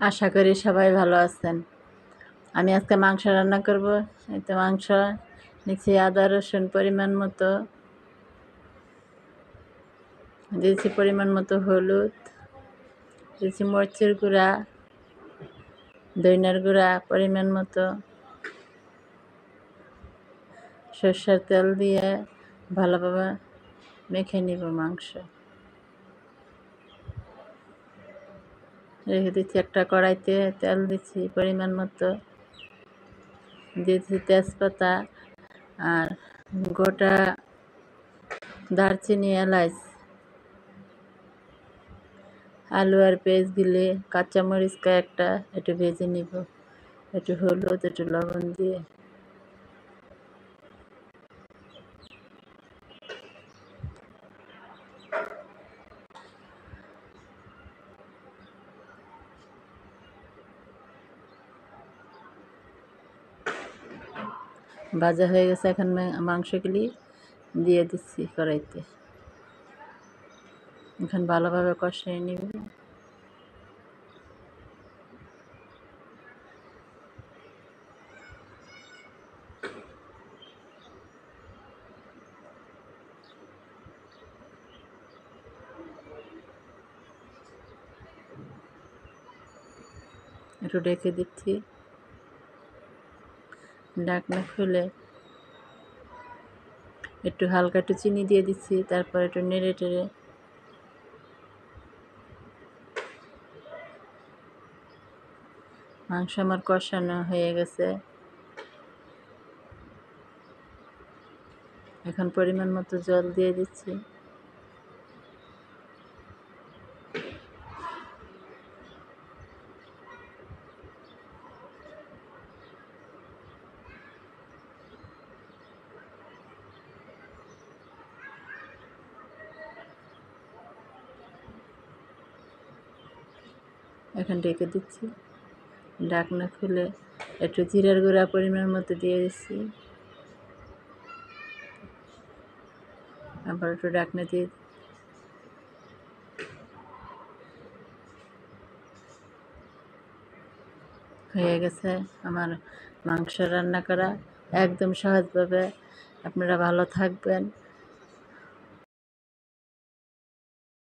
আশা করি সবাই ভালো আছেন। আমি আজকে মাংস রান্না করব। এই তো মাংস নিচ্ছি, আদা রসুন পরিমাণ মতো দিয়েছি, পরিমাণ মতো হলুদ দিয়েছি, মরিচের গুঁড়া, ধনিয়ার গুঁড়া পরিমাণ মতো, সরষের তেল দিয়ে ভালোভাবে মেখে নিব। মাংস রেখে দিচ্ছি। একটা কড়াইতে তেল দিচ্ছি পরিমাণ মতো, দিয়েছি তেজপাতা আর গোটা দারচিনি, এলাচ, আলু আর পেঁয়াজ দিলে কাঁচামরিচ কয়েকটা একটু ভেজে নিব, একটু হলুদ একটু লবণ দিয়ে। ভাজা হয়ে গেছে, এখন মাংসগুলি দিয়ে দিচ্ছি কড়াইতে। এখন ভালোভাবে কষিয়ে নিব। একটু ঢেকে দিচ্ছি। ঢাকনা খুলে একটু হালকা একটু চিনি দিয়ে দিচ্ছি, তারপর একটু নেড়ে টেড়ে মাংস আমার কষানো হয়ে গেছে। এখন পরিমাণ মতো জল দিয়ে দিচ্ছি। এখন ঢেকে দিচ্ছি। ঢাকনা খুলে একটু জিরার গুঁড়া পরিমাণ মতো দিয়ে দিচ্ছি। আবার একটু ঢাকনা দিয়ে হয়ে গেছে আমার মাংস রান্না করা একদম সহজভাবে। আপনারা ভালো থাকবেন।